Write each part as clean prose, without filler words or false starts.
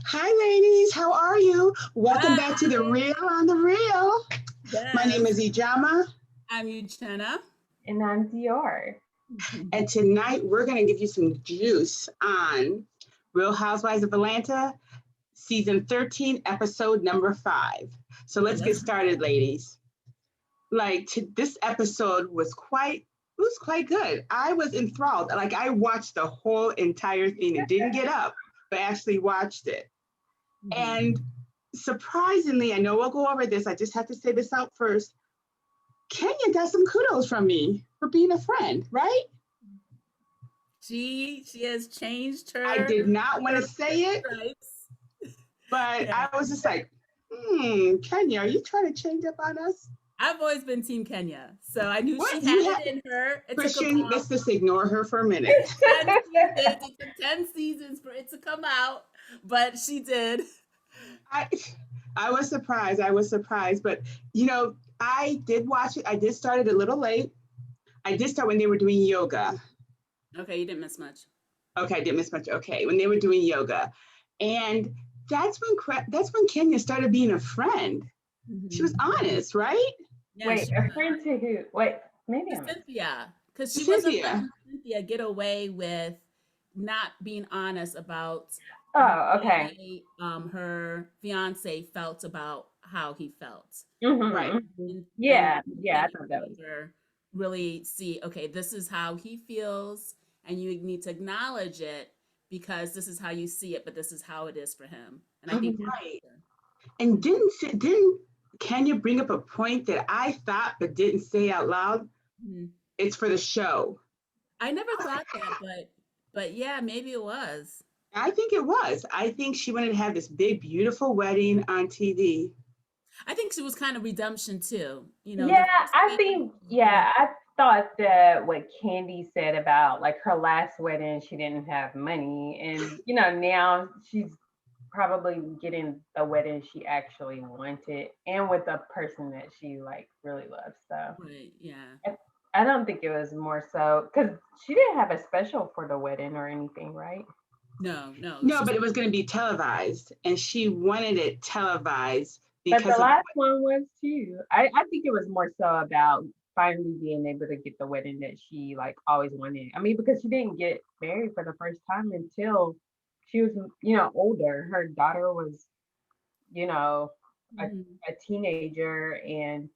Hi, ladies. How are you? Welcome back to the Hi. Real on the Real. My name Yes. is Ijama, I'm Uchenna. And I'm Dior. and tonight we're going to give you some juice on Real Housewives of Atlanta, season 13, episode number 5. So let's get Let's started, ladies. This episode was quite good. I was enthralled. Like I watched the whole entire thing and didn't get up, but actually watched it. mhm. And surprisingly, I know we'll go over this. I just have to say this out first. Kenya got some kudos from me for being a friend, right? She has changed I her did not want her to say it, stripes. but Yeah. I was just like, Kenya, are you trying to change up on us? I've always been Team Kenya, so I knew she What? You had have, it in her. It took Christian, about let's just ignore her for a minute. 10 seasons. It took 10 seasons for it to come out, but she did. I, I was surprised. But I did watch it. I did start it a little late. I did start when they were doing yoga. Okay, you didn't miss much. Okay, I didn't miss much. Okay, when they were doing yoga, and that's when Kenya started being a friend. She was Mhm. honest, right? Yeah, Wait, she a was. friend to who? Wait, maybe To I'm. Cynthia, because she wasn't Cynthia. letting Cynthia get away with not being honest about Oh, okay. why her fiance felt about how he felt, Right. and Yeah, yeah. I Kenya thought that made was. her really see, okay, this is how he feels, and you need to acknowledge it because this is how you see it, but this is how it is for him. And I think Mhm. that Right. And didn't Kenya bring up a point that I thought but didn't say out loud? Mhm. It's for the show. I never thought that, but yeah, maybe it was. I think it was. I think she wanted to have this big, beautiful wedding on TV. I think she was kind of redemption too. The Yeah, first I wedding think. was really. Yeah, I thought that what Candy said about like her last wedding, she didn't have money, and now she's probably getting the wedding she actually wanted, and with a person that she like really loves. So Right, yeah. I, I don't think it was more so because she didn't have a special for the wedding or anything, right? No, no, it was No, just but it was going to be televised, and she wanted it televised But the because of last one was too. I think it was more so about finally being able to get the wedding that she like always wanted. I mean, because she didn't get married for the first time until she was, older. Her daughter was, you know, a, mhm. a teenager, and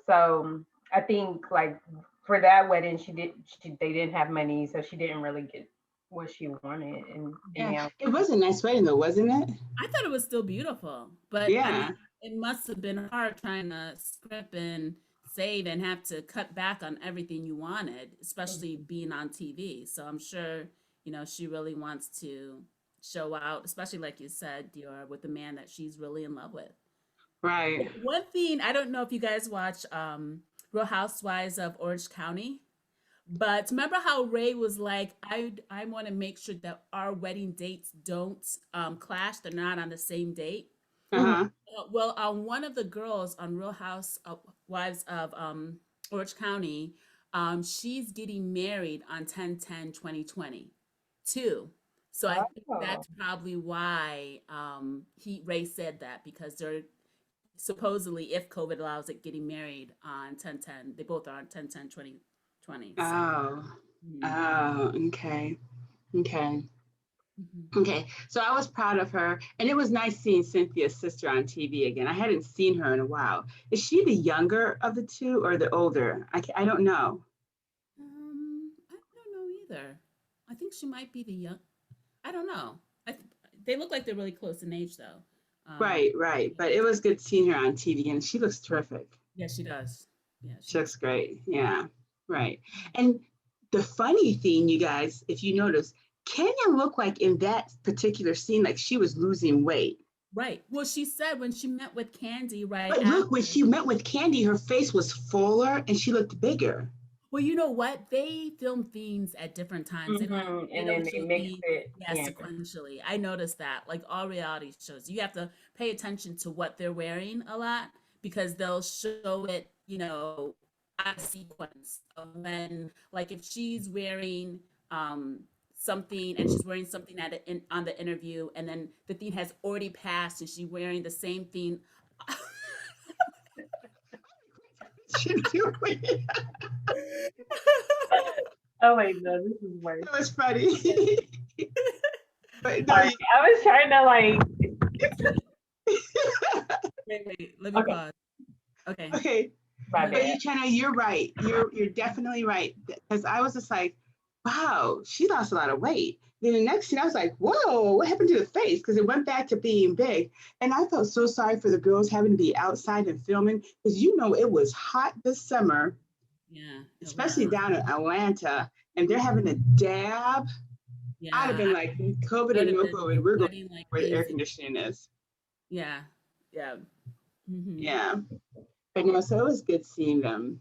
so I think like for that wedding, they didn't have money, so she didn't really get what she wanted, and yeah, now. it was a nice wedding though, wasn't it? I thought it was still beautiful, but I mean, Yeah. it must have been hard trying to script and save and have to cut back on everything you wanted, especially being on TV. So I'm sure, she really wants to show out, especially like you said, Dior, with the man that she's really in love with. Right. One thing, I don't know if you guys watch Real Housewives of Orange County. But remember how Ray was like, I want to make sure that our wedding dates don't clash. They're not on the same date. Mhm. Uh-huh. Well, one of the girls on Real House Wives of Orange County, she's getting married on 10/10/2020 too. So I think Oh. that's probably why Ray said that because they're supposedly, if COVID allows it, getting married on 10/10. They both are on 10/10/2020. So. Oh. Mhm. Oh, okay. Okay. Mhm. Okay. So I was proud of her. And it was nice seeing Cynthia's sister on TV again. I hadn't seen her in a while. Is she the younger of the two or the older? I don't know. I don't know either. I think she might be the young. I don't know. They look like they're really close in age, though. Um, Right, right. But it was good seeing her on TV and she looks terrific. yeah, she does. Yeah, she She looks. looks great. Yeah. Right. And the funny thing, you guys, if you notice, Kenya looked like in that particular scene, like she was losing weight. Right. Well, she said when she met with Candy right But look, when after. she met with Candy, her face was fuller and she looked bigger. Well, you know what? They film things at different times. They don't. They And then don't they show mix things, it. yeah, Yeah. sequentially. I noticed that. Like all reality shows, you have to pay attention to what they're wearing a lot because they'll show it, out of sequence of when, like, if she's wearing um something and she's wearing something on the interview, and then the thing has already passed and she's wearing the same thing. She doing? Oh wait, no, this is worse. That was funny. But no, Sorry, I was trying to like. Wait, let me Okay, pause. Okay. okay. my Uh-huh. But bad. Chena, you're right. You're definitely right. Because I was just like, wow, she lost a lot of weight. Then the next thing I was like, whoa, what happened to the face? Because it went back to being big. And I felt so sorry for the girls having to be outside and filming because it was hot this summer, Yeah, it especially was. down in Atlanta, and they're having to dab. I'd have Yeah, been like, COVID I or would have no been COVID, we're going sweating like where the air crazy. conditioning is. Yeah, yeah. Hmm. Yeah. But no, so it was good seeing them.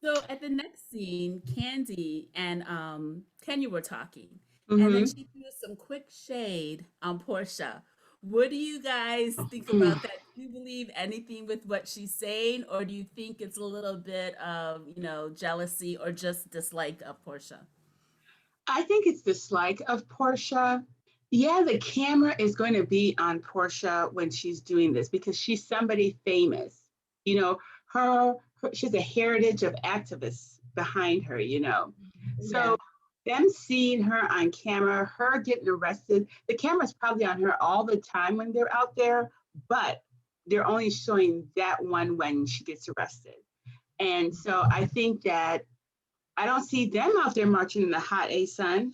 So at the next scene, Candy and Kenya were talking, and then Mm-hmm. she threw some quick shade on Portia. What do you guys think about that? Do you believe anything with what she's saying, or do you think it's a little bit of, jealousy or just dislike of Portia? I think it's dislike of Portia. Yeah, the camera is going to be on Portia when she's doing this because she's somebody famous. You know, she's a heritage of activists behind her. Yeah, So them seeing her on camera, her getting arrested, the camera's probably on her all the time when they're out there, but they're only showing that one when she gets arrested. And so I think that I don't see them out there marching in the hot A sun.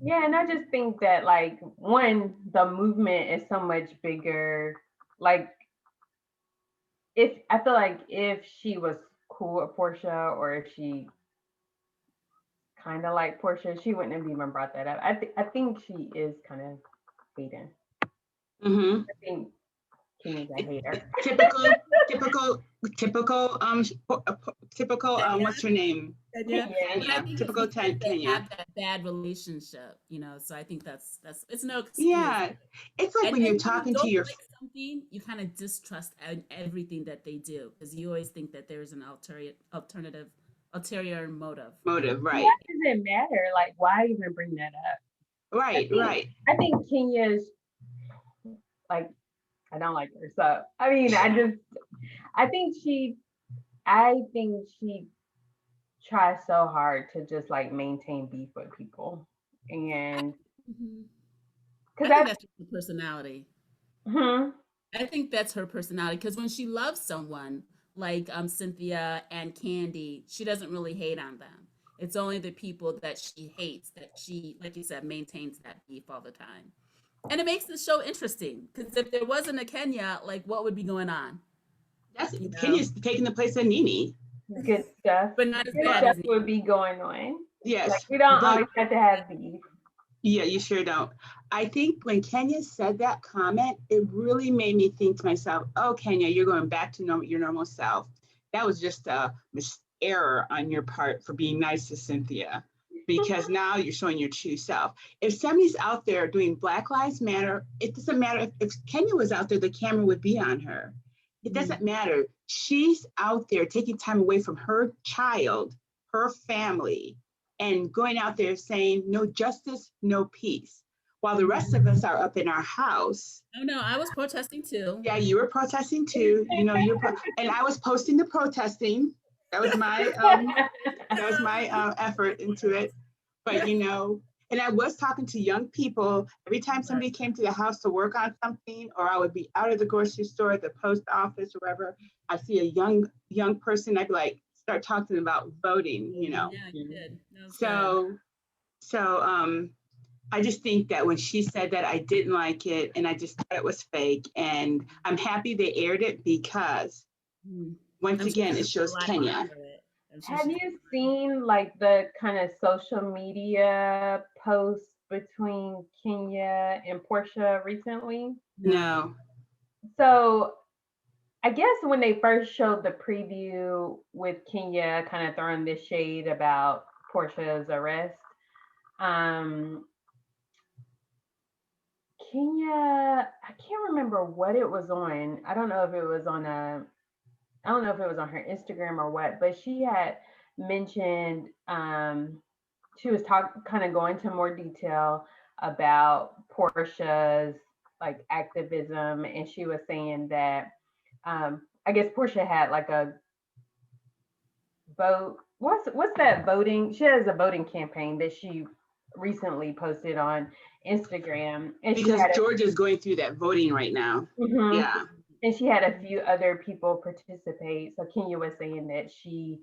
yeah, and I just think that like one, the movement is so much bigger. Like if I feel like if she was cool with Portia, or if she kind of like Portia, she wouldn't have even brought that up. I think she is kind of hating. Mm-hmm. I think Kenya's a hater. Typical, typical, typical, typical, Kenya? what's her name? Kenya? Kenya. But I Kenya. think it's Typical because they Kenya. have that bad relationship. So I think that's it's no excuse. Yeah. It's like And when you're when you talking to don't your, like something, you kind of distrust everything that they do because you always think that there's an ulterior motive. motive, Why right? does it matter? Like, why even bring that up? I Right, think right. I think Kenya's like I don't like her. So I mean, I think she I think she tries so hard to just like maintain beef with people, and Mhm. because I think I that's just her personality. hmm, I think that's her personality because when she loves someone like Cynthia and Candy, she doesn't really hate on them. It's only the people that she hates that she, like you said, maintains that beef all the time. And it makes the show interesting because if there wasn't a Kenya, like what would be going on, That's you know? Kenya's taking the place of Nene. good stuff. But not as Good bad stuff as would be going on. Like Yes, we don't but always have to have beef. yeah, you sure don't. I think when Kenya said that comment, it really made me think to myself, oh, Kenya, you're going back to your normal self. That was just a error on your part for being nice to Cynthia because now you're showing your true self. If somebody's out there doing Black Lives Matter, it doesn't matter. If Kenya was out there, the camera would be on her. It Mhm. doesn't matter. She's out there taking time away from her child, her family, and going out there saying no justice, no peace. While the rest of us are up in our house. Oh no, I was protesting too. Yeah, you were protesting too. And I was posting the protesting. That was my effort into it. But and I was talking to young people every time somebody came to the house to work on something, or I would be out of the grocery store, the post office, or wherever. I see a young person. I'd be like, start talking about voting. Yeah, you did. That was good. So so I just think that when she said that, I didn't like it, and I just thought it was fake. And I'm happy they aired it because Mhm. once I'm sure again, she it put a shows lot Kenya. into it. I'm sure Have she did. you seen like the kind of social media posts between Kenya and Portia recently? No. No. So I guess when they first showed the preview with Kenya kind of throwing this shade about Portia's arrest, um, Kenya, I can't remember what it was on. I don't know if it was on I don't know if it was on her Instagram or what, but she had mentioned she was kind of going into more detail about Portia's like activism, and she was saying that I guess Portia had like a vote. What's that voting? She has a voting campaign that she recently posted on Instagram, and she Because had Georgia's going through that voting right now. a Yeah. and she had a few other people participate. So Kenya was saying that she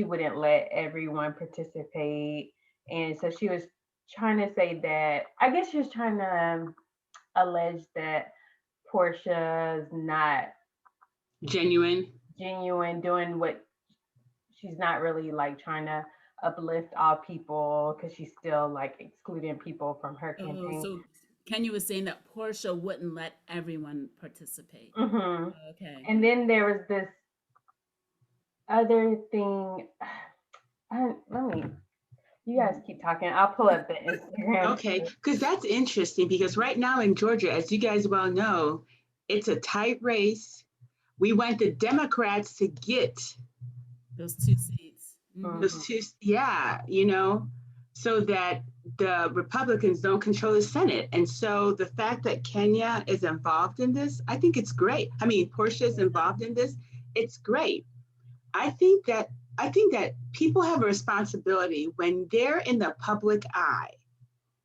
wouldn't let everyone participate, and so she was trying to say that I guess she was trying to allege that Portia's not Genuine. genuine, doing what she's not really like trying to uplift all people because she's still like excluding people from her Oh, campaign. so Kenya was saying that Portia wouldn't let everyone participate. Hmm. Okay. And then there was this other thing. Let me. You guys keep talking. I'll pull up the Instagram. Okay, because that's interesting because right now in Georgia, as you guys well know, it's a tight race. We want the Democrats to get Those two seats. those Mhm. two, yeah, so that the Republicans don't control the Senate. And so the fact that Kenya is involved in this, I think it's great. I mean, Portia is involved in this, it's great. I think that I think that people have a responsibility when they're in the public eye,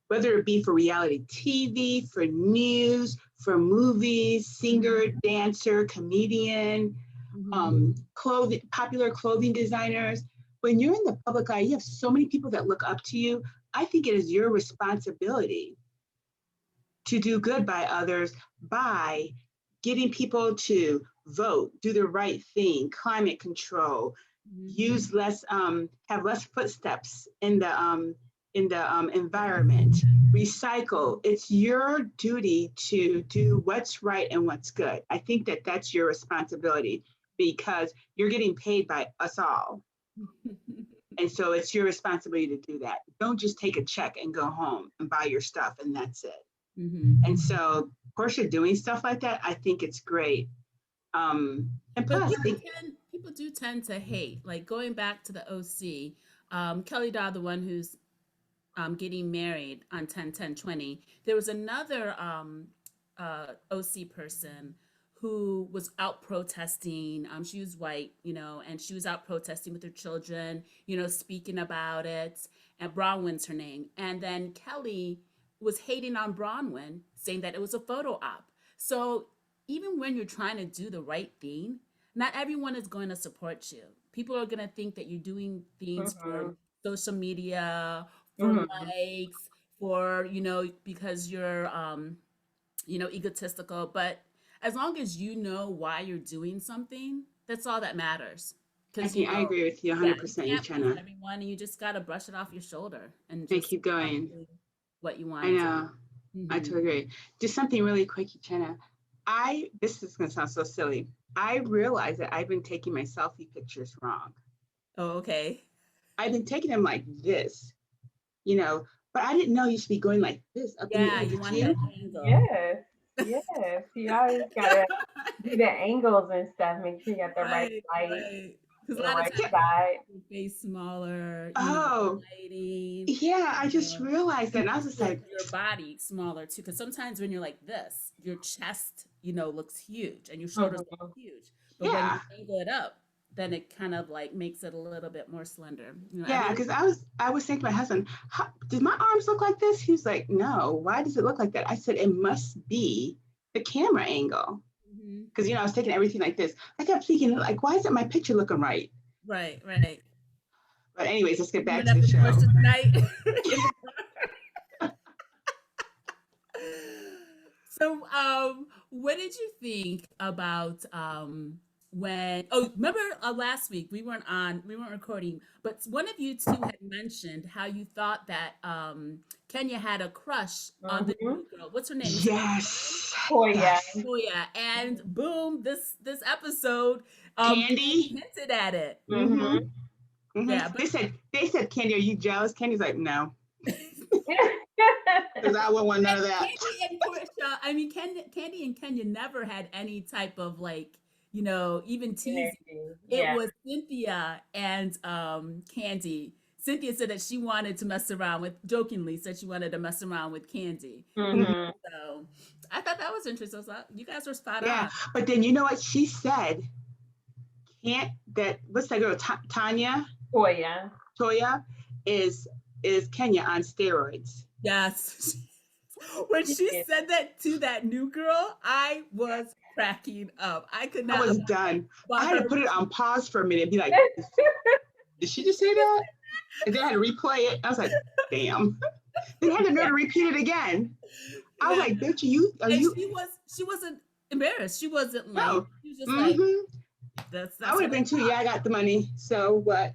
whether it be for reality TV, for news, for movies, singer, dancer, comedian, Mm-hmm. clothing, popular clothing designers. When you're in the public eye, you have so many people that look up to you. I think it is your responsibility to do good by others by getting people to vote, do the right thing, climate control, Mm-hmm. use less, have less footsteps in the environment, recycle. It's your duty to do what's right and what's good. I think that that's your responsibility because you're getting paid by us all. And so it's your responsibility to do that. Don't just take a check and go home and buy your stuff and that's it. Mm-hmm. And so Portia doing stuff like that, I think it's great. And But plus, people do tend to hate. Like going back to the OC, Kelly Dodd, the one who's getting married on 10/10/20, there was another OC person who was out protesting. She was white, and she was out protesting with her children, speaking about it. And Bronwyn's her name. And then Kelly was hating on Bronwyn, saying that it was a photo op. So even when you're trying to do the right thing, not everyone is going to support you. People are going to think that you're doing things for Mhm. social media, for Mhm. likes, for, because you're, egotistical. But as long as you know why you're doing something, that's all that matters. I Because, think I agree with you yeah, you 100%, can't please Uchenna. everyone, and you just got to brush it off your shoulder and They just keep going. do what you I want to do. know. I Hmm. totally agree. Just something really quick, Uchenna. This is going to sound so silly. I realize that I've been taking my selfie pictures wrong. Oh, okay. I've been taking them like this, you know, but I didn't know you should be going like this up in the Yeah, air. you Did want that you? angle. Yes. Yes. You always gotta do the angles and stuff. Make sure you got the right Right, light, right. Because a the lot of right times Yeah. side. your face smaller, the Oh, lighting, yeah. I just know, realized that. and And I was just like, your body smaller too. Because sometimes when you're like this, your chest, looks huge and your shoulders look Mhm. huge. But when you yeah. angle it up, then it kind of like makes it a little bit more slender. Yeah, because I was saying to my husband, did my arms look like this? He was like, no. Why does it look like that? I said, it must be the camera angle. Mhm. Because I was taking everything like this. I kept thinking, like, why isn't my picture looking right? Right, right. But anyways, let's get back Coming to up the in show. Portia tonight. So, what did you think about when? Oh, remember last week we weren't recording, but one of you two had mentioned how you thought that Kenya had a crush on the Mhm. new girl. What's her name? Is her name Lauren? Yes. Oh yeah. Yes. Oh yeah, and boom, this episode, Candy Candy. hinted at it. Mm-hmm. Mhm. Mm-hmm. Yeah, They said, Candy, are you jealous? Candy's like, no. but Mhm. Because I wouldn't want none of that. Candy and Portia, I mean, Candy and Kenya never had any type of like, even teasing. Energy. It Yeah. was Cynthia and Candy. Cynthia said that she wanted to mess around with, jokingly said she wanted to mess around with Candy. Mm-hmm. So I thought that was interesting. I was like, you guys were spot Yeah, on. but then you know what she said? Can't that what's that girl Tanya Oh yeah. Toya is Kenya on steroids. Yes. When she Yeah. said that to that new girl, I was cracking up. I could I not was done. I about had to her. put it on pause for a minute and be like, did she just say that? And then I had to replay it. I was like, damn. Then I had to know Yeah. to repeat it again. I was Yeah. like, bitch, are And you she wasn't embarrassed. She wasn't like, no. she was just like, Mm-hmm. I that's would what have I been too, thought. yeah, I got the money. So what?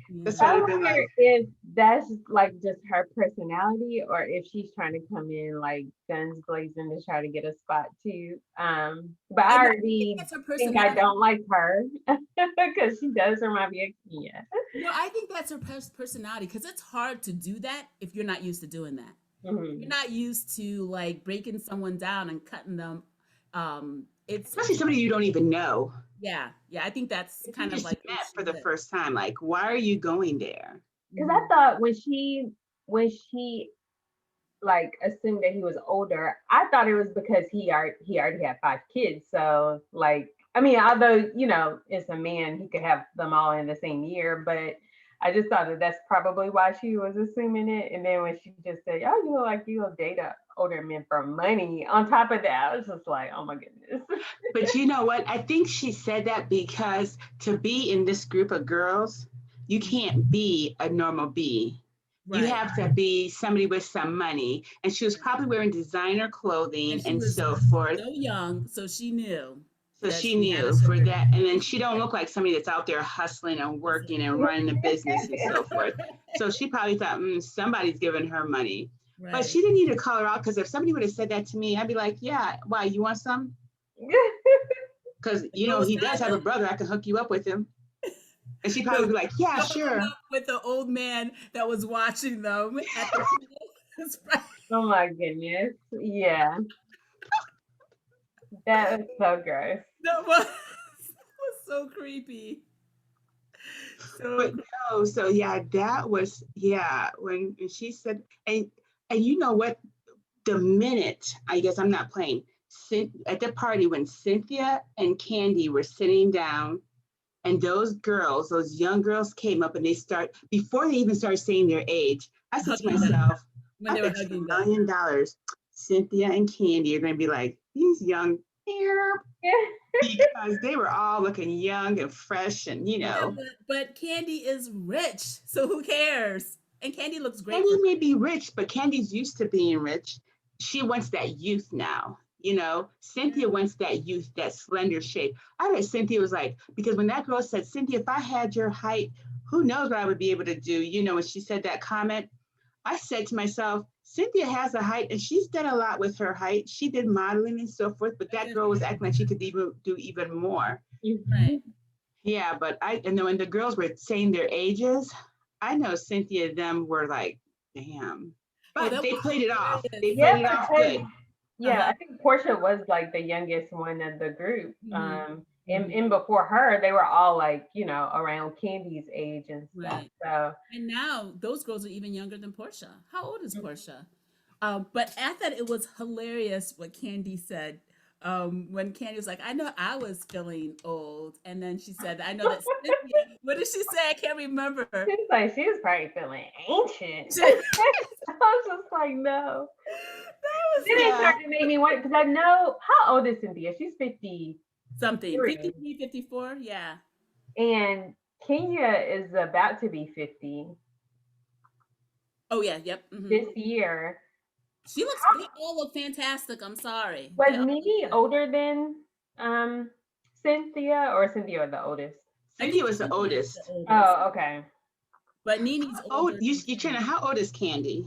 That's what Yeah. I'd I have been wonder like. if that's like just her personality, or if she's trying to come in like guns blazing to try to get a spot too. But I I know, I think already that's her think I personality. don't like her because she does remind me of Kenya. No, I think that's her personality because it's hard to do that if you're not used to doing that. You're Hmm. not used to like breaking someone down and cutting them. Especially somebody you don't even know. Yeah. I think that's If you kind of just like who met she for the is. first time, like, why are you going there? Because I Mhm. thought when she like assumed that he was older, I thought it was because he already had 5 kids. So like, I mean, although it's a man, he could have them all in the same year, but I just thought that that's probably why she was assuming it. And then when she just said, "Oh, you look like you'll date a older men for money," on top of that, I was just like, "Oh my goodness." But you know what? I think she said that because to be in this group of girls, you can't be a normal bee. You Right. have to be somebody with some money. And she was probably wearing designer clothing And she and was so forth. so young, so she knew So that she she had a knew for sugar that. And then she don't look like somebody that's out there hustling and working and running a business and so forth. So she probably thought, somebody's giving her money. But right. she didn't need to call her out because if somebody would have said that to me, I'd be like, yeah, why, you want some? Because, What was he does have a diamond? brother. I can hook you up with him. And she'd No, probably be like, yeah, you'll hook him sure. up with the old man that was watching them at the Oh my goodness. Yeah, that was so gross. that was so creepy. So But no, so yeah, that was, yeah, when she said, and you know what? The minute, I guess I'm not playing, at the party when Cynthia and Candy were sitting down and those girls, those young girls came up and before they even started saying their age, I said to hugging them myself, when I they were bet you hugging them. $1 million Cynthia and Candy are going to be like, these young, because they were all looking young and fresh and, Yeah, but Candy is rich, so who cares? And Candy looks great Candy for may be rich, but Candy's used to being rich. She wants that youth now. Cynthia her. wants that youth, that slender shape. I bet Cynthia was like, because when that girl said, Cynthia, if I had your height, who knows what I would be able to do? When she said that comment, I said to myself, Cynthia has a height and she's done a lot with her height. She did modeling and so forth, but that Yeah, girl was acting like she could even do even more. right. Yeah, but and then when the girls were saying their ages, I know Cynthia and them were like, damn. Oh, But that they was played it off. hilarious. They Yeah, played it off because good. yeah, Uh-huh. I think Portia was like the youngest one of the group. Hmm. And before her, they were all like, around Candy's age and stuff. Right. So And now those girls are even younger than Portia. How old is Portia? But I thought it was hilarious what Candy said. When Candy was like, I know I was feeling old. And then she said, I know that Cynthia, what did she say? I can't remember. she's like, she was probably feeling ancient. That I was just like, no. was Then it Yeah. started to make me wonder because I know how old is Cynthia? She's 53, something. 53, 54. Yeah. and Kenya is about to be 50 Oh, yeah. Yep. this year. They all look fantastic. I'm sorry. They Was all look Nene good. older than Cynthia, or Cynthia the oldest? I Cynthia think was the Cynthia is the oldest. oldest, Oh, okay. but Nini's How old, older you, than you Trina, Candy. how old is Candy?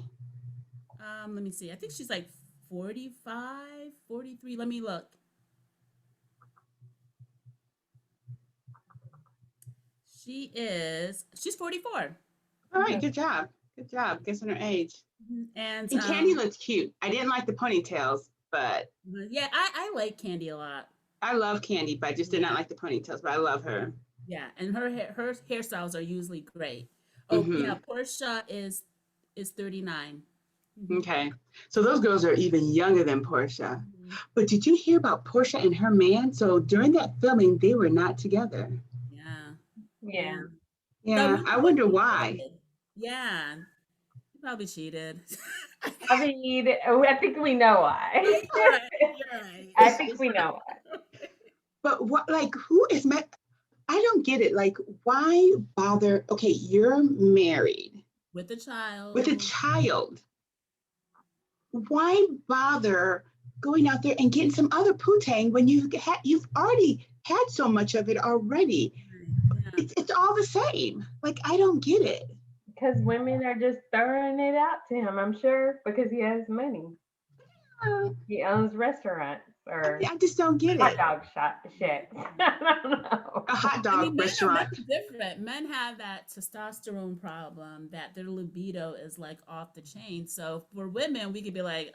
Let me see. I think she's like 45, 43. Let me look. She's 44. All right, Okay. good job. Good job. Guessing her age. And And Candy looks cute. I didn't like the ponytails, but yeah, I like Candy a lot. I love Candy, but I just did not Yeah. like the ponytails, but I love her. Yeah, and her hairstyles are usually great. Oh yeah, Portia is 39. Mm-hmm. Okay. So those girls are even younger than Portia. Mm-hmm. But did you hear about Portia and her man? So during that filming, they were not together. Yeah, Yeah. yeah. So I Yeah, wonder I what wonder he why. did. Yeah, he probably cheated. I mean, I think we know why. You're right. You're right. I think we know why. But what, like, who is met? I don't get it. Like, why bother? Okay, you're married With a with a child. child. Why bother going out there and getting some other poo-tang when you've already had so much of it already? Right. Yeah. It's all the same. Like, I don't get it. Because women are just throwing it out to him, I'm sure, because he has money. Uh, He owns restaurants or I just don't get hot it. dog shacks. I don't know. A hot I mean, dog men restaurant. are different. Men have that testosterone problem that their libido is like off the chain. So for women, we could be like,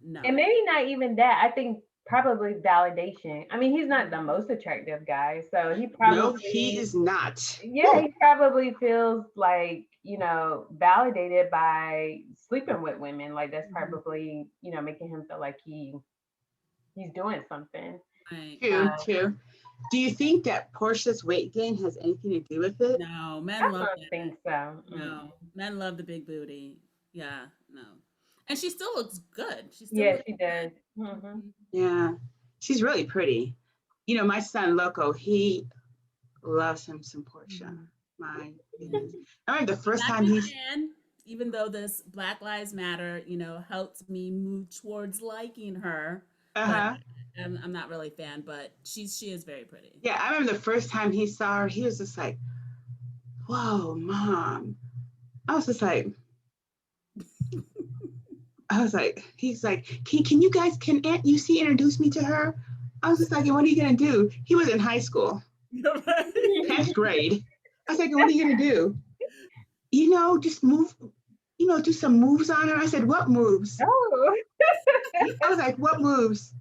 no. And maybe not even that. I think probably validation. I mean, he's not the most attractive guy, so he No, he probably, is not. yeah, he probably feels like, validated by sleeping with women. Like that's Mhm. probably, making him feel like he's doing something. Right. True, true. Do you think that Portia's weight gain has anything to do with it? No, I men love don't that. think so. No, men love the big booty. Yeah, no. And she still looks good. She still Yeah, looks she good. does. Hmm. Mhm. Yeah, she's really pretty. You know, my son Loco, he loves him some Portia. Mhm. My Yeah. goodness. I remember the I'm first not time a big he's, fan, even though this Black Lives Matter, helped me move towards liking her. But uh-huh. I'm not really a fan, but she is very pretty. Yeah, I remember the first time he saw her, he was just like, whoa, mom. I was just like, he's like, can you guys, can Aunt UC introduce me to her? I was just like, what are you gonna do? He was in high school, You're right. 10th grade. I was like, what are you gonna do? Just move, do some moves on her. I said, what moves? Oh, I was like, what moves?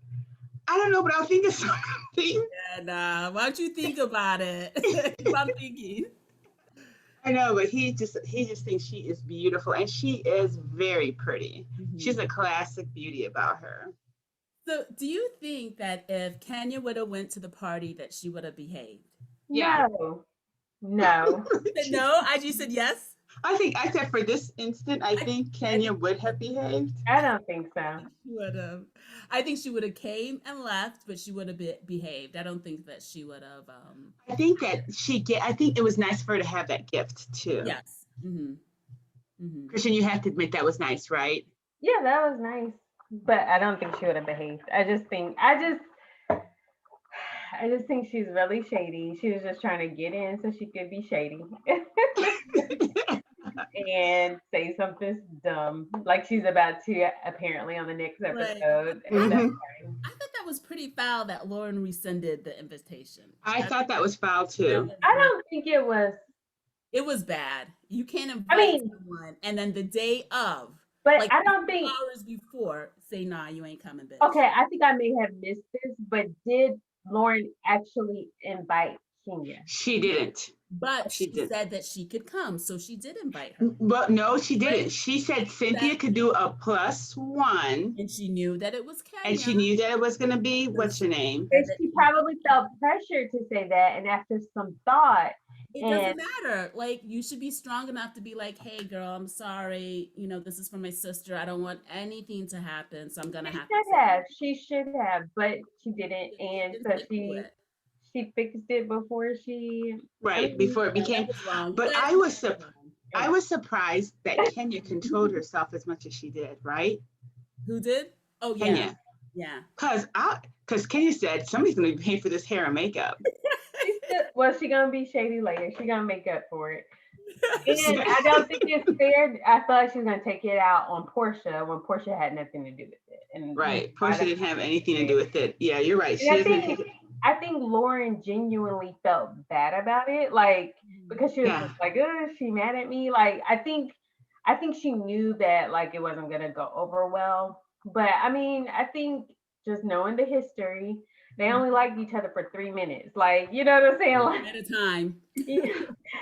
I don't know, but I'll think of something. Yeah, nah. Why don't you think about it? Keep on thinking. I know, but he just thinks she is beautiful, and she is very pretty. She's Mhm. a classic beauty about her. So, do you think that if Kenya would have went to the party, that she would have behaved? Yeah. no, no. You said no. I just said yes. I said for this instant, I I, think I Kenya think would have behaved. I don't think so. she would have. I think she would have came and left, but she would have behaved. I don't think that she would have. I think it was nice for her to have that gift too. Yes. Mm-hmm. Mm-hmm. Christian, you have to admit that was nice, right? Yeah, that was nice, but I don't think she would have behaved. I just think she's really shady. She was just trying to get in so she could be shady and say something dumb, like she's about to apparently on the next Right. episode. I, That's Hmm. fine. I thought that was pretty foul that Lauren rescinded the invitation. I thought that was foul That too. was I not. don't think it was. It was bad. You can't I invite mean, someone and then the day of, but like I a don't few think. hours before, say, "Nah, you ain't coming, bitch." Okay, I think I may have missed this, but did Lauren actually invite Kenya? She No, didn't. but She she didn't. said that she could come, so she did invite her. Well, no, she Right? didn't. She said That Cynthia could do a +1, and she knew that it was and Kenya, she knew that it was going to be so what's she your name? said And that she she could probably felt come. pressure to say that, and after some thought, It and doesn't matter. Like you should be strong enough to be like, "Hey, girl, I'm sorry. This is for my sister. I don't want anything to happen, so I'm gonna she have to should say have, no." she should have, but she didn't, She and didn't so stick to she it. she fixed it before she. I Right mean, before it Yeah, that became. was wrong. You But guys need to move on. I was surprised that Kenya controlled herself as much as she did. Right, Who did? Oh yeah, Kenya, yeah. because Kenya said somebody's going to be paying for this hair and makeup. well, she gonna be shady later. She gonna make up for it. She And got- I don't think it's fair. I thought she was gonna take it out on Portia when Portia had nothing to do with it. And right, I Portia don't didn't have think it's anything to fair. do with it. Yeah, you're right. And She was going to take it. I think Lauren genuinely felt bad about it, like because she was Yeah, just like, "Oh, she mad at me." Like I think she knew that like it wasn't gonna go over well. But I mean, I think just knowing the history, They only liked each other for 3 minutes. Like, you know what I'm saying? Like, At a time.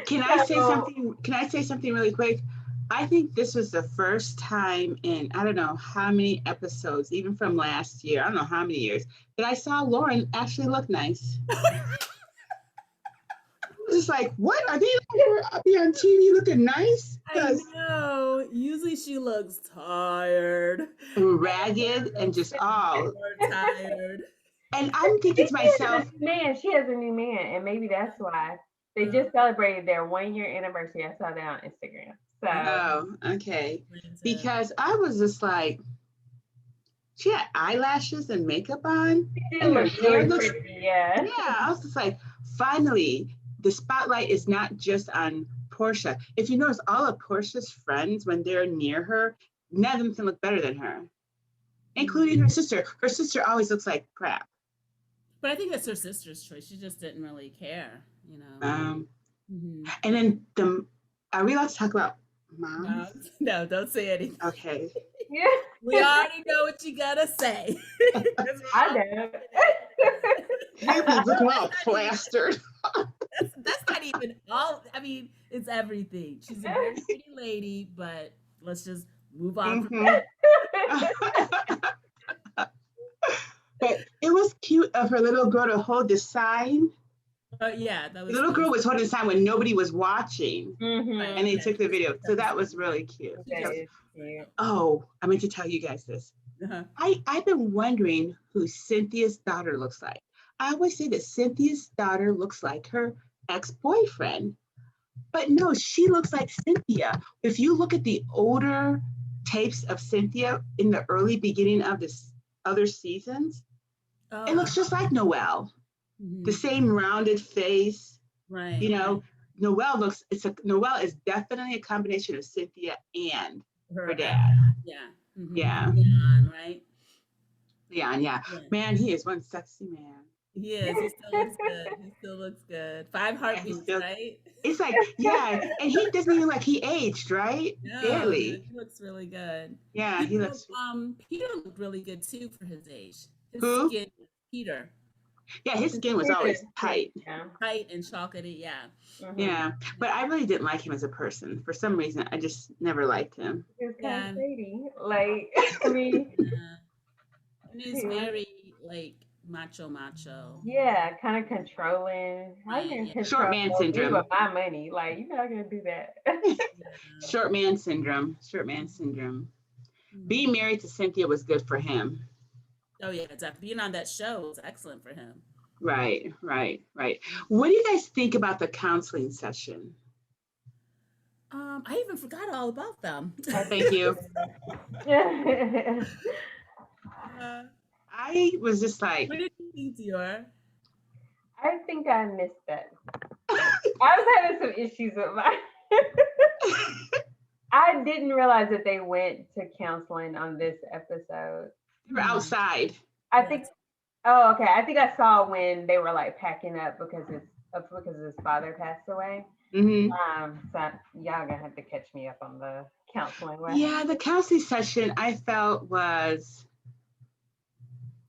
Can I say so, something? Can I say something really quick? I think this was the first time in I don't know how many episodes, even from last year, I don't know how many years, that I saw Lauren actually look nice. Just like, what are they up here on TV looking nice? I Because know. Usually she looks tired. ragged and just all. More tired. And I'm I thinking think to myself, she has a new man, and maybe that's why they just celebrated their 1 year anniversary. I saw that on Instagram. So oh, okay. Because I was just like, she had eyelashes and makeup on, it and her looks hair really looks, pretty. Yeah. yeah. I was just like, finally, the spotlight is not just on Portia. If you notice, all of Portia's friends, when they're near her, none of them can look better than her, including her sister. Her sister always looks like crap. But I think that's her sister's choice. She just didn't really care, you know. And then are we allowed to talk about No, moms? no, don't say anything. Okay. Yeah. We already know what you gotta say. I know. Baby's looking all plastered. That's not even all. I mean, it's everything. She's a very pretty lady, but let's just move on from that. But it was cute of her little girl to hold the sign. But yeah, The little girl was holding the sign when nobody was watching, and they took the video. So that was really cute. That is cute. Oh, I meant to tell you guys this. Uh-huh. I've been wondering who Cynthia's daughter looks like. I always say that Cynthia's daughter looks like her ex-boyfriend, but no, she looks like Cynthia. If you look at the older tapes of Cynthia in the early beginning of this other seasons, it looks just like Noelle. The same rounded face, right? You know, Noelle is definitely a combination of Cynthia and her dad. Yeah. Yeah. Leon, right? Leon, yeah. Man, he is one sexy man. He is. He still looks good. He still looks good. 5 heartbeats, right? It's like, yeah, and he doesn't even like he aged, right? No, Barely. he looks really good. Yeah, he looks. Peter looked really good too for his age. His Who? skin, Peter. Yeah, his skin was always tight. Tight and chocolatey, yeah. Yeah, but I really didn't like him as a person. For some reason, I just never liked him. He was kind of shady. Like, I mean. And he's very, like, macho. Yeah, kind of controlling. How you gonna control short man syndrome with my money? Like, you're not gonna do that. Short man syndrome. Being married to Cynthia was good for him. Oh yeah, being on that show was excellent for him. Right. What do you guys think about the counseling session? I even forgot all about them. Thank you. I was just like, what did you think, Dior? I think I missed that. I was having some issues with my. I didn't realize that they went to counseling on this episode. They were outside. I think. Oh, okay. I think I saw when they were like packing up because his father passed away. So y'all gonna have to catch me up on the counseling way. Yeah, the counseling session I felt was.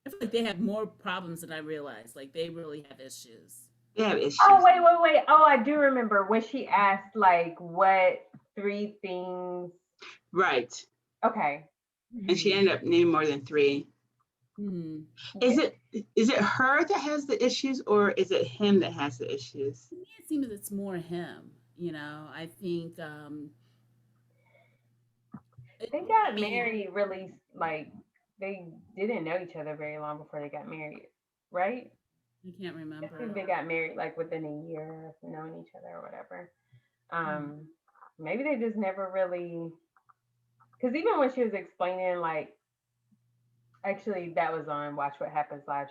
I feel like they have more problems than I realized. Like they really have issues. They have issues. Oh wait. Oh, I do remember when she asked like what 3 things. Right. Okay. And she ended up naming more than 3. Is it her that has the issues or is it him that has the issues? To me, it seems it's more him. You know, I think they got married really like they didn't know each other very long before they got married, right? I can't remember. I think they got married like within a year of knowing each other or whatever. Maybe they just never really, because even when she was explaining, like, actually that was on Watch What Happens Live.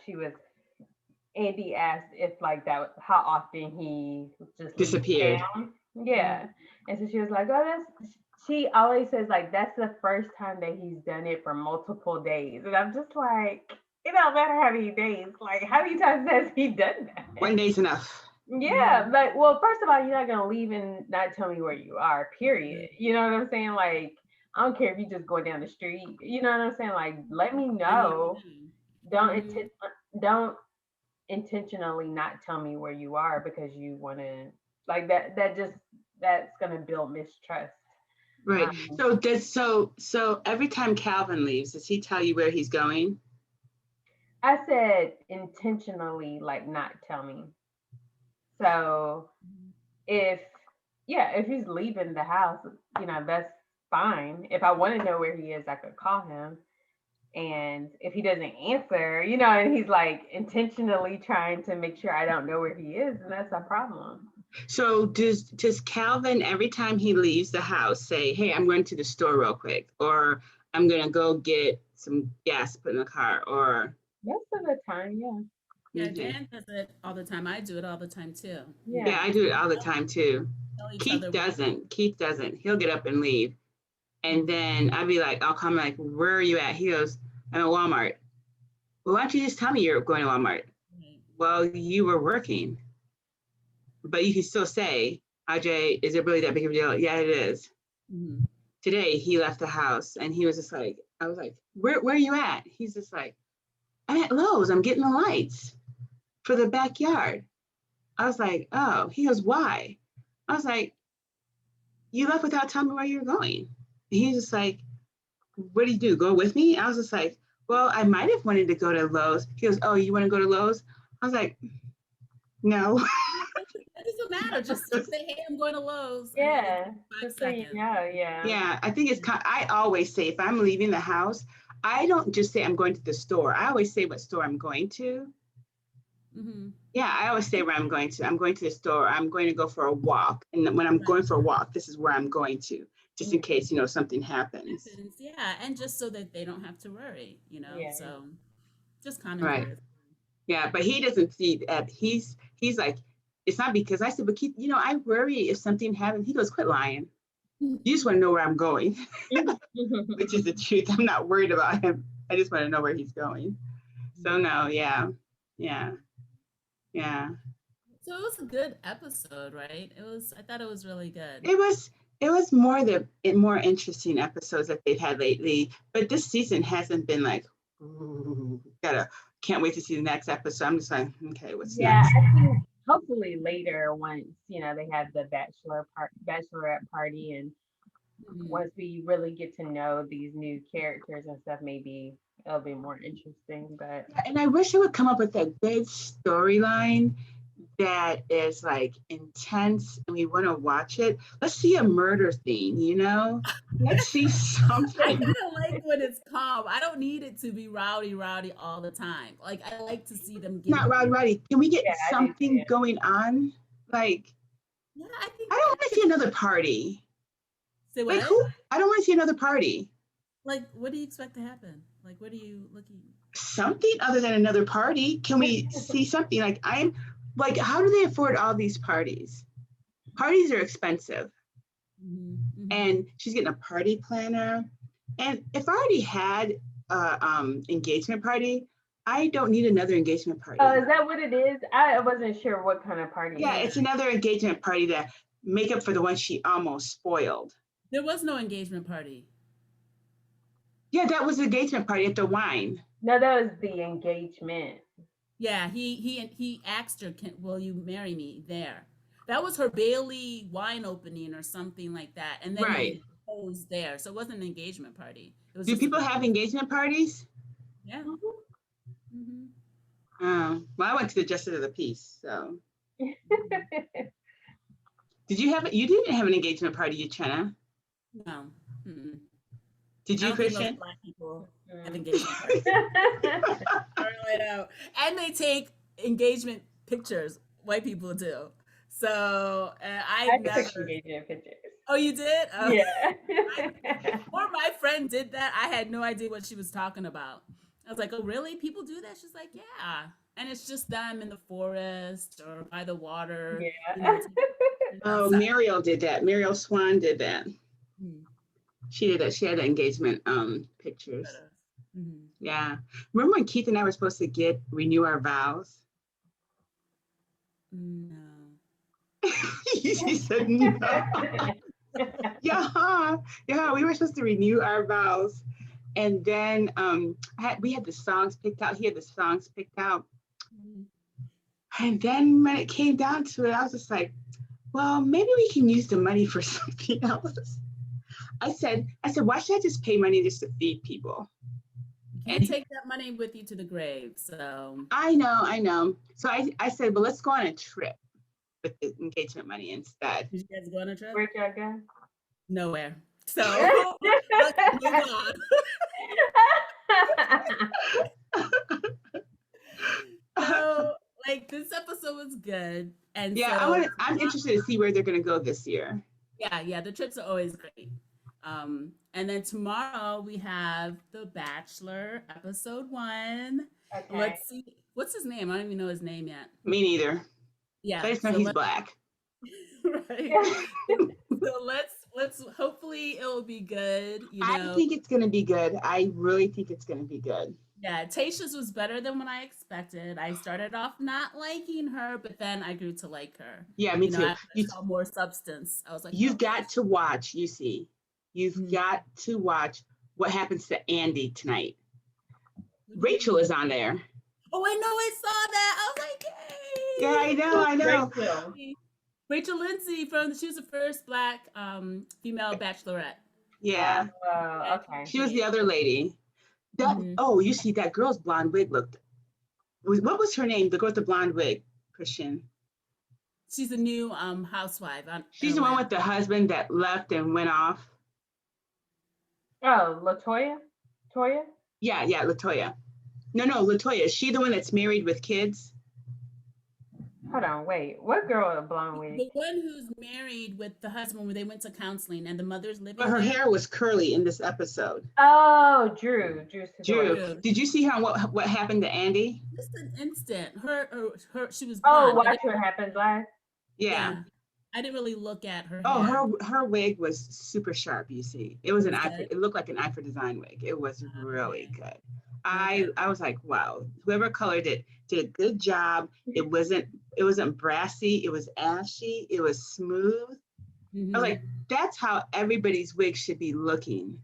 Andy asked if like that how often he just disappeared. Yeah, and so she was like, "Oh, she always says like that's the first time that he's done it for multiple days," and I'm just like, it don't matter how many days. Like, how many times has he done that? 1 day's enough. Yeah, but well, first of all, you're not gonna leave and not tell me where you are. Period. You know what I'm saying? Like, I don't care if you just go down the street. You know what I'm saying? Like, let me know. Don't intentionally not tell me where you are because you want to like that's going to build mistrust. Right. Um, So every time Calvin leaves, does he tell you where he's going? I said intentionally like not tell me. So if yeah, if he's leaving the house, that's fine. If I want to know where he is, I could call him. And if he doesn't answer, and he's like intentionally trying to make sure I don't know where he is, then that's a problem. So does Calvin every time he leaves the house say, "Hey, I'm going to the store real quick," or "I'm gonna go get some gas put in the car," or Most of the time, yeah. Yeah, okay. Dan does it all the time. I do it all the time too. Yeah. Yeah, I do it all the time too. Tell each Keith other where. doesn't. Keith doesn't. He'll get up and leave. And then I'd be like, I'll come like, "Where are you at?" He goes, "I'm at Walmart." "Well, why don't you just tell me you're going to Walmart?" Right. "Well, you were working." But you can still say, "RJ, is it really that big of a deal?" "Yeah, it is." Mhm. Today he left the house and he was just like, I was like, where are you at? He's just like, "I'm at Lowe's. I'm getting the lights for the backyard." I was like, "Oh." He goes, "Why?" I was like, "You left without telling me where you're going." And he's just like, "What do you do? Go with me?" I was just like, "Well, I might have wanted to go to Lowe's." He goes, "Oh, you want to go to Lowe's?" I was like, "No." It doesn't matter. Just say, "Hey, I'm going to Lowe's." I mean, it's Yeah. 5 Just so you seconds. know, yeah. Yeah, I think it's I always say if I'm leaving the house, I don't just say I'm going to the store. I always say what store I'm going to. Mm-hmm. Yeah, I always say where I'm going to. I'm going to the store. I'm going to go for a walk. And when I'm Right. going for a walk, this is where I'm going to, just in Mm, case, something happens. Happens, yeah, and just so that they don't have to worry, yeah. so just common Right. courtesy. Yeah, but he doesn't see that. He's like, it's not because I said, but keep, I worry if something happens. He goes, "Quit lying. You just want to know where I'm going," which is the truth. I'm not worried about him. I just want to know where he's going. So no, yeah, yeah, yeah. So it was a good episode, right? I thought it was really good. It was more interesting episodes that they've had lately, but this season hasn't been like, "Ooh, can't wait to see the next episode." I'm just like, okay, what's Yeah, next? I think hopefully later once, they have the bachelorette party and Mhm. once we really get to know these new characters and stuff, maybe it'll be more interesting. But And I wish they would come up with a good storyline that is like intense and we want to watch it. Let's see a murder scene. Let's see I something. kind of like when it's calm. I don't need it to be rowdy, rowdy all the time. Like I like to see them get Not into rowdy, it. rowdy. Can we get yeah, I do something too. going on? Like, Yeah, I I think don't it want to see could. another party. Say Like what? who? I don't want to see another party. Like, what do you expect to happen? Like, what are you looking? Something other than another party. Can we see something? Like I'm like, how do they afford all these parties? Parties are expensive. Mm-hmm. And she's getting a party planner. And if I already had a engagement party, I don't need another engagement Oh, party. is that what it is? I wasn't sure what kind of party Yeah, it Yeah, it's is. another engagement party to make up for the one she almost spoiled. there was no engagement party. Yeah, that was the engagement party at the wine. No, that was the engagement. Yeah, he asked her, "Will you marry me?" There, that was her Bailey wine opening or something like that, and then Right. he proposed there. So it wasn't an engagement party. It was Do just people an have engagement. engagement parties? Yeah. Mhm. Mm-hmm. Well, I went to the Justice of the Peace. So, did you have? You didn't have an engagement party, you Chena? No. Mm-mm. Did I you, don't think most Christian? black people have Mm. engagement parties. I really don't. And they take engagement pictures. White people do. So I I've took never. engagement pictures. Oh, you did? Oh, Yeah. before my friend did that, I had no idea what she was talking about. I was like, "Oh, really? People do that?" She's like, "Yeah." And it's just them in the forest or by the water, Yeah. taking pictures Oh, outside. Muriel did that. Muriel Swan did that. Mm, She did that. She had engagement pictures. mm-hmm. Yeah. Remember when Keith and I were supposed to renew our vows? No. She said no. Yeah, yeah. We were supposed to renew our vows, and then we had the songs picked out. He had the songs picked out, Mm, And then when it came down to it, I was just like, well, maybe we can use the money for something else. I said, why should I just pay money just to feed people? You And can't take that money with you to the grave. So I know. So I said, well, let's go on a trip with the engagement money instead. did you guys go on a trip? Where'd y'all go? Nowhere. So let's move on. So like this episode was good. And Yeah, so I'm interested to see where they're gonna go this year. yeah, the trips are always great. And then tomorrow we have The Bachelor episode 1. Okay. Let's see. What's his name? I don't even know his name yet. Me neither. Yeah. I just know he's black. Right. So let's hopefully it'll be good. You know. I think it's gonna be good. I really think it's gonna be good. Yeah, Tasha's was better than what I expected. I started off not liking her, but then I grew to like her. Yeah, me too. I saw more substance. I was like, you've got to watch. You see, you've got to watch what happens to Andy tonight. Rachel is on there. Oh, I know, I saw that. I was like, hey. Yeah, I know. Rachel Lindsay she was the first black female bachelorette. Yeah. Okay. She was the other lady. Oh, you see, that girl's blonde wig looked. What was her name? The girl with the blonde wig, Christian. She's a new housewife. She's the one with the husband that left and went off. Oh, Latoya? Toya? Yeah, Latoya. No, Latoya. Is she the one that's married with kids? Hold on, wait. What girl with a blonde wig? The one who's married with the husband when they went to counseling and the mother's living. But her hair was curly in this episode. Oh, Drew. Did you see her on what happened to Andy? Just an instant. Her she was blonde. Oh, watch what happened live? Yeah. I didn't really look at her. Oh, her wig was super sharp. You see, it was it looked like an eye for design wig. It was really good. I was like, wow, whoever colored it did a good job. It wasn't brassy. It was ashy. It was smooth. I was like, that's how everybody's wig should be looking.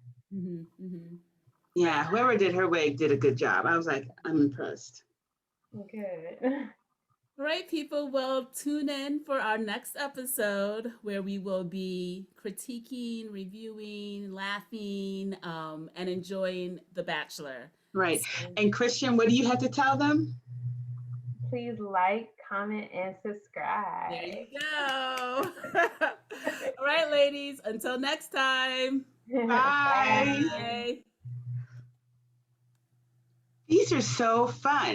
Yeah, whoever did her wig did a good job. I was like, I'm impressed. Good. All right, people. Well, tune in for our next episode where we will be critiquing, reviewing, laughing, and enjoying The Bachelor. Right. So, and Christian, what do you have to tell them? Please like, comment, and subscribe. There you go. All right, ladies. Until next time. Bye. Bye. These are so fun.